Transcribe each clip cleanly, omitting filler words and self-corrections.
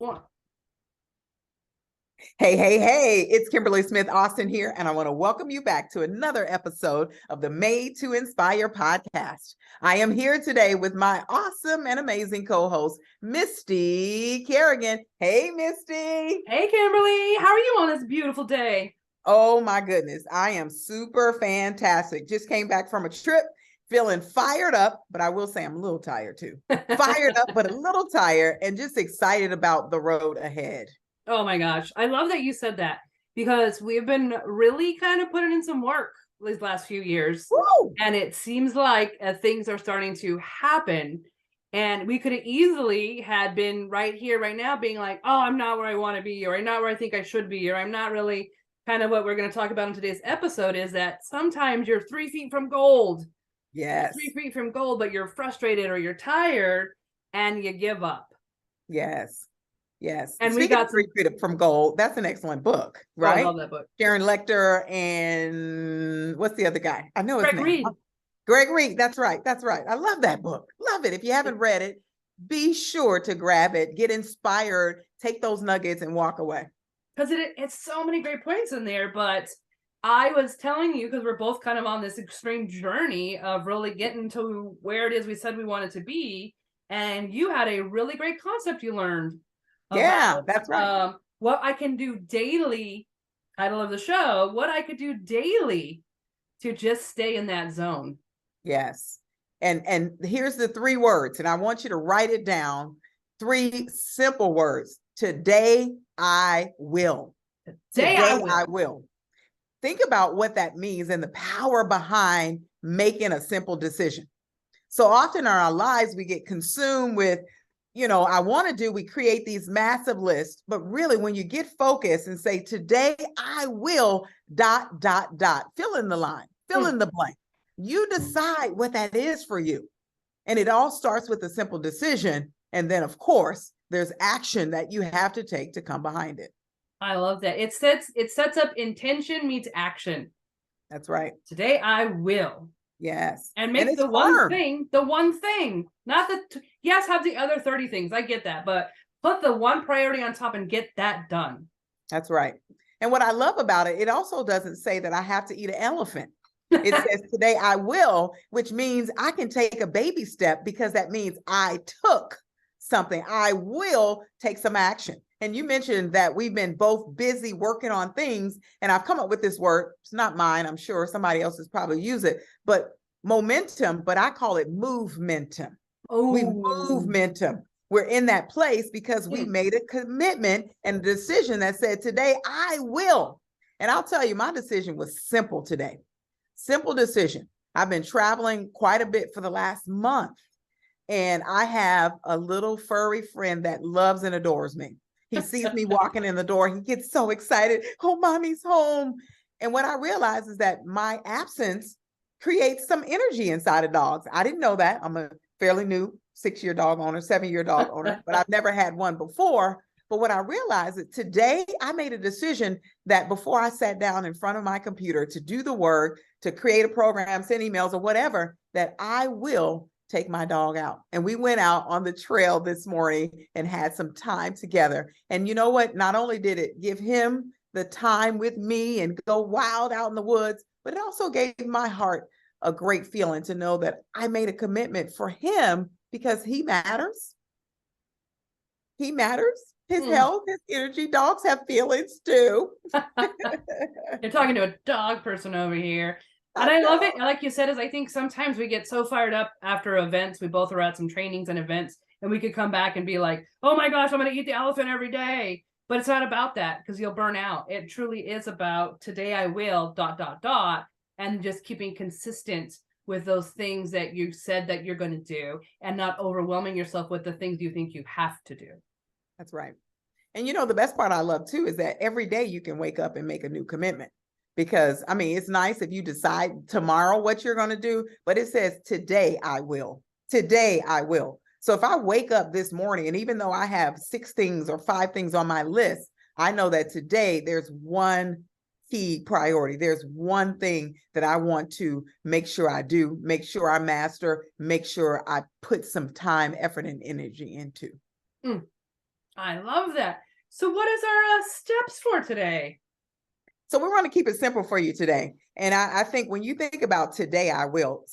One. Hey, hey, hey, it's Kimberly Smith Austin here, and I want to welcome you back to another episode of the Made to Inspire podcast. I am here today with my awesome and amazing co-host, Misty Kerrigan. Hey, Misty. Hey, Kimberly. How are you on this beautiful day? Oh, my goodness. I am super fantastic. Just came back from a trip, feeling fired up, but I will say I'm a little tired too. Fired up, but a little tired, and just excited about the road ahead. Oh my gosh. I love that you said that because we've been really kind of putting in some work these last few years. Woo! And it seems like things are starting to happen. And we could have easily had been right here, right now, being like, oh, I'm not where I want to be, or I'm not where I think I should be, or I'm not really kind of what we're going to talk about in today's episode is that sometimes you're 3 feet from gold. Yes. You're 3 feet from gold, but you're frustrated or you're tired and you give up. Yes. Yes. And Speaking we got of 3 Feet from Gold, that's an excellent book, right? Oh, I love that book. Sharon Lecter and what's the other guy? I know his Greg name. Reed. Greg Reed. That's right. That's right. I love that book. Love it. If you haven't read it, be sure to grab it, get inspired, take those nuggets and walk away. Because it's so many great points in there. But I was telling you, because we're both kind of on this extreme journey of really getting to where it is we said we wanted to be. And you had a really great concept you learned. Yeah, that's right. What I can do daily, title of the show, what I could do daily to just stay in that zone. Yes. And here's the 3 words, and I want you to write it down. 3 simple words. Today I will. Today I will. Think about what that means and the power behind making a simple decision. So often in our lives, we get consumed with, I want to do, we create these massive lists, but really when you get focused and say, today I will, ... fill in the line, fill in the blank. You decide what that is for you. And it all starts with a simple decision. And then of course, there's action that you have to take to come behind it. I love that. It sets up intention meets action. That's right. Today I will. Yes. And make the one thing, not yes, have the other 30 things. I get that, but put the one priority on top and get that done. That's right. And what I love about it, it also doesn't say that I have to eat an elephant. It says today I will, which means I can take a baby step because that means I took something. I will take some action. And you mentioned that we've been both busy working on things, and I've come up with this word. It's not mine. I'm sure somebody else has probably used it, but momentum, but I call it movementum. Oh, We movementum. We're in that place because we made a commitment and a decision that said, today I will. And I'll tell you, my decision was simple today. Simple decision. I've been traveling quite a bit for the last month, and I have a little furry friend that loves and adores me. He sees me walking in the door. He gets so excited. Oh, mommy's home. And what I realize is that my absence creates some energy inside of dogs. I didn't know that. I'm a fairly new 6-year dog owner, 7-year dog owner, but I've never had one before. But what I realized is today I made a decision that before I sat down in front of my computer to do the work, to create a program, send emails or whatever, that I will take my dog out. And we went out on the trail this morning and had some time together. And you know what? Not only did it give him the time with me and go wild out in the woods, but it also gave my heart a great feeling to know that I made a commitment for him because he matters. He matters. His health, his energy. Dogs have feelings too. You're talking to a dog person over here. And I love it. Like you said, is I think sometimes we get so fired up after events. We both are at some trainings and events, and we could come back and be like, oh my gosh, I'm going to eat the elephant every day. But it's not about that because you'll burn out. It truly is about today I will ... and just keeping consistent with those things that you said that you're going to do and not overwhelming yourself with the things you think you have to do. That's right. And the best part I love too is that every day you can wake up and make a new commitment. Because it's nice if you decide tomorrow what you're going to do, but it says today I will. Today I will. So if I wake up this morning, and even though I have 6 things or 5 things on my list, I know that today there's one key priority. There's one thing that I want to make sure I do, make sure I master, make sure I put some time, effort, and energy into. I love that. So what is our steps for today? So we want to keep it simple for you today. And I think when you think about today, I will,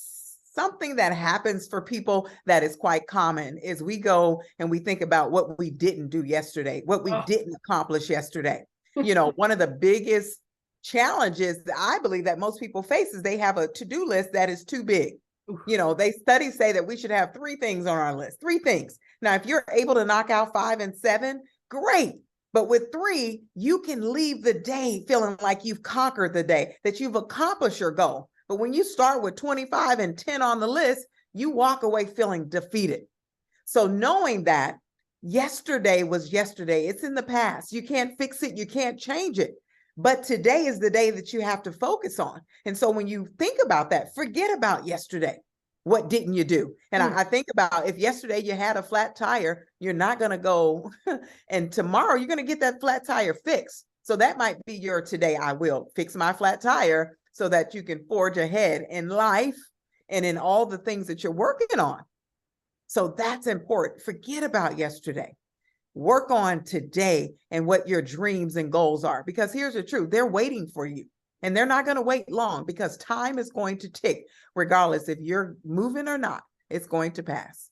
something that happens for people that is quite common is we go and we think about what we didn't do yesterday, what we Oh, didn't accomplish yesterday. One of the biggest challenges that I believe that most people face is they have a to-do list that is too big. oof. They studies say that we should have 3 things on our list, 3 things. Now, if you're able to knock out 5 and 7, great. But with 3, you can leave the day feeling like you've conquered the day, that you've accomplished your goal. But when you start with 25 and 10 on the list, you walk away feeling defeated. So knowing that yesterday was yesterday, it's in the past. You can't fix it. You can't change it. But today is the day that you have to focus on. And so when you think about that, forget about yesterday. What didn't you do? And I think about if yesterday you had a flat tire, you're not going to go and tomorrow you're going to get that flat tire fixed. So that might be your today. I will fix my flat tire so that you can forge ahead in life and in all the things that you're working on. So that's important. Forget about yesterday. Work on today and what your dreams and goals are, because here's the truth. They're waiting for you. And they're not going to wait long because time is going to tick, regardless if you're moving or not, it's going to pass.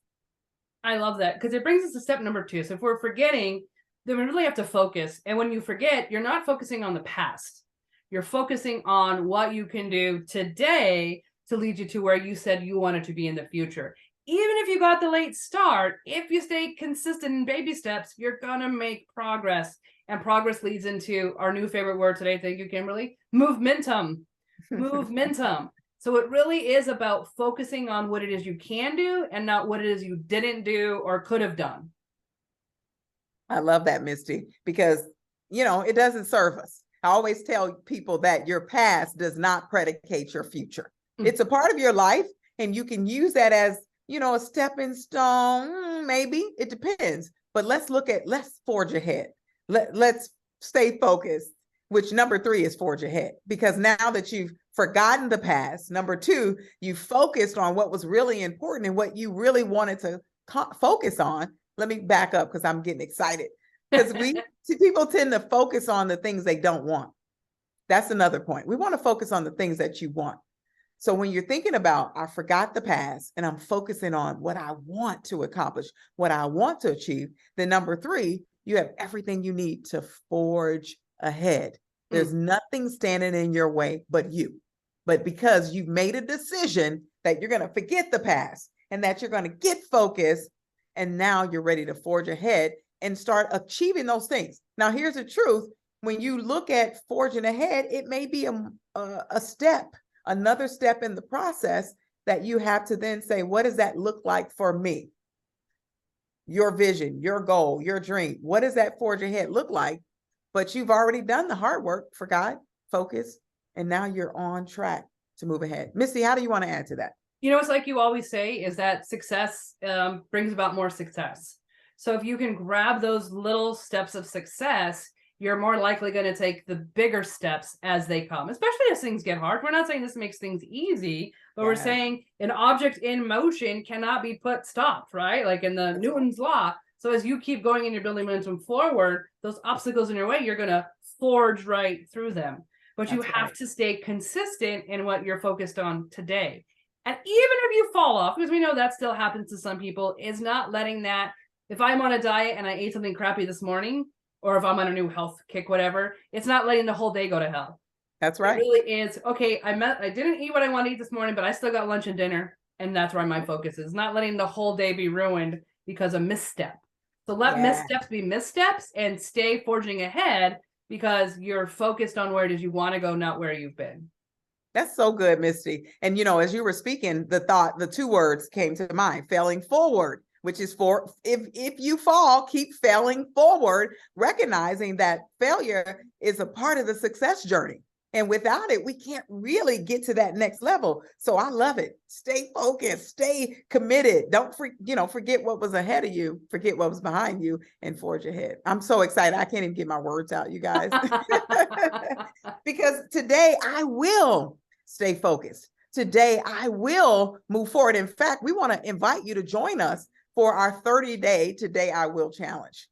I love that because it brings us to step number 2. So if we're forgetting, then we really have to focus. And when you forget, you're not focusing on the past. You're focusing on what you can do today to lead you to where you said you wanted to be in the future. Even if you got the late start, if you stay consistent in baby steps, you're going to make progress. And progress leads into our new favorite word today. Thank you, Kimberly. Momentum. Momentum. So it really is about focusing on what it is you can do and not what it is you didn't do or could have done. I love that, Misty, because, it doesn't serve us. I always tell people that your past does not predicate your future. It's a part of your life, and you can use that as, a stepping stone. Maybe it depends, but let's forge ahead. Let's stay focused, which number 3 is forge ahead, because now that you've forgotten the past, number 2, you focused on what was really important and what you really wanted to focus on. Let me back up because I'm getting excited, because people tend to focus on the things they don't want. That's another point. We want to focus on the things that you want. So when you're thinking about, I forgot the past and I'm focusing on what I want to accomplish, what I want to achieve, then number 3, you have everything you need to forge ahead. There's nothing standing in your way but you. But because you've made a decision that you're going to forget the past and that you're going to get focused, and now you're ready to forge ahead and start achieving those things. Now, here's the truth. When you look at forging ahead, it may be a step, another step in the process that you have to then say, what does that look like for me? Your vision, your goal, your dream. What does that forge ahead look like? But you've already done the hard work, forgot, focus, and now you're on track to move ahead. Missy, how do you want to add to that? It's like you always say, is that success brings about more success. So if you can grab those little steps of success, you're more likely going to take the bigger steps as they come, especially as things get hard. We're not saying this makes things easy, but we're saying an object in motion cannot be stopped, right? Like in the Newton's law. So as you keep going and you're building momentum forward, those obstacles in your way, you're going to forge right through them. But you have to stay consistent in what you're focused on today. And even if you fall off, because we know that still happens to some people, is not letting that, if I'm on a diet and I ate something crappy this morning, or if I'm on a new health kick, whatever, it's not letting the whole day go to hell. That's right. It really is, okay, I didn't eat what I want to eat this morning, but I still got lunch and dinner, and that's where my focus is. Not letting the whole day be ruined because of misstep. So let missteps be missteps and stay forging ahead because you're focused on where it is you want to go, not where you've been. That's so good, Misty. And, as you were speaking, the 2 words came to mind, failing forward, which is for if you fall, keep failing forward, recognizing that failure is a part of the success journey. And without it, we can't really get to that next level. So I love it. Stay focused, stay committed. Don't forget what was ahead of you, forget what was behind you, and forge ahead. I'm so excited. I can't even get my words out, you guys. Because today I will stay focused. Today I will move forward. In fact, we want to invite you to join us for our 30-day Today I Will challenge.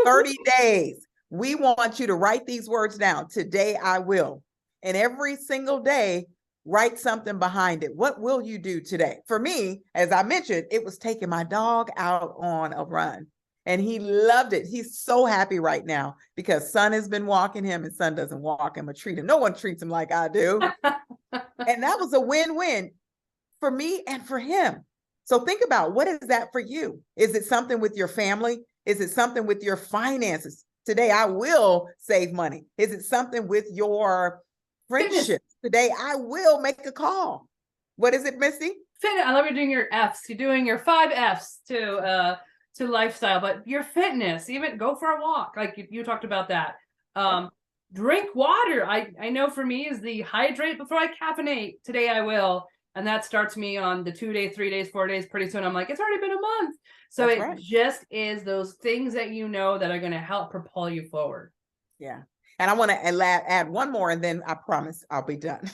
30 days. We want you to write these words down. Today I will. And every single day, write something behind it. What will you do today? For me, as I mentioned, it was taking my dog out on a run. And he loved it. He's so happy right now because Son has been walking him and Son doesn't walk him or treat him. No one treats him like I do. And that was a win-win for me and for him. So think about, what is that for you? Is it something with your family? Is it something with your finances? Today, I will save money. Is it something with your friendships? Today, I will make a call. What is it, Misty? Fitness. I love you're doing your F's. You're doing your 5 F's to lifestyle, but your fitness, even go for a walk. Like you talked about that. Drink water. I know for me is the hydrate before I caffeinate. Today I will. And that starts me on the 2 days, 3 days, 4 days. Pretty soon I'm like, it's already been a month. So That's it right. just is those things that you know that are going to help propel you forward. Yeah. And I want to add one more, and then I promise I'll be done.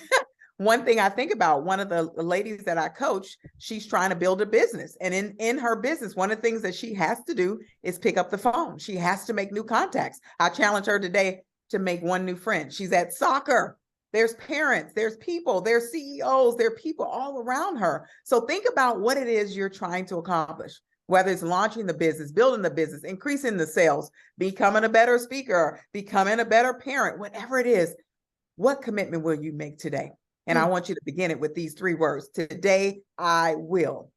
One thing I think about, one of the ladies that I coach, she's trying to build a business. And in her business, one of the things that she has to do is pick up the phone. She has to make new contacts. I challenge her today to make one new friend. She's at soccer. There's parents, there's people, there's CEOs, there are people all around her. So think about what it is you're trying to accomplish, whether it's launching the business, building the business, increasing the sales, becoming a better speaker, becoming a better parent, whatever it is. What commitment will you make today? And I want you to begin it with these 3 words. Today, I will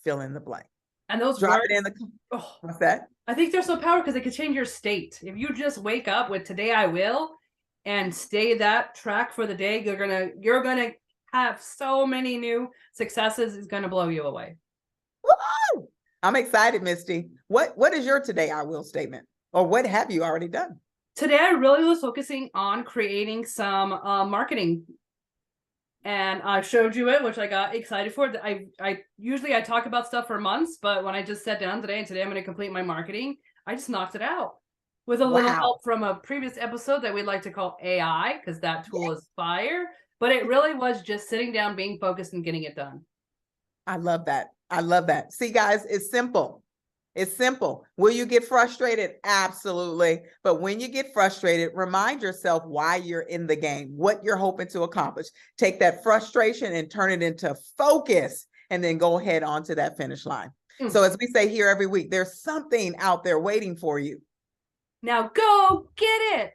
fill in the blank. And those Drop words, it in the, what's that? I think they're so powerful because they could change your state. If you just wake up with today I will and stay that track for the day, you're gonna have so many new successes. It's gonna blow you away. Woo! I'm excited, Misty. What is your today I will statement? Or what have you already done? Today I really was focusing on creating some marketing. And I showed you it, which I got excited for. I usually talk about stuff for months, but when I just sat down today, and today I'm going to complete my marketing, I just knocked it out with a little help from a previous episode that we'd like to call AI, because that tool is fire. But it really was just sitting down, being focused, and getting it done. I love that. I love that. See, guys, it's simple. It's simple. Will you get frustrated? Absolutely. But when you get frustrated, remind yourself why you're in the game, what you're hoping to accomplish. Take that frustration and turn it into focus, and then go ahead onto that finish line. So as we say here every week, there's something out there waiting for you. Now go get it.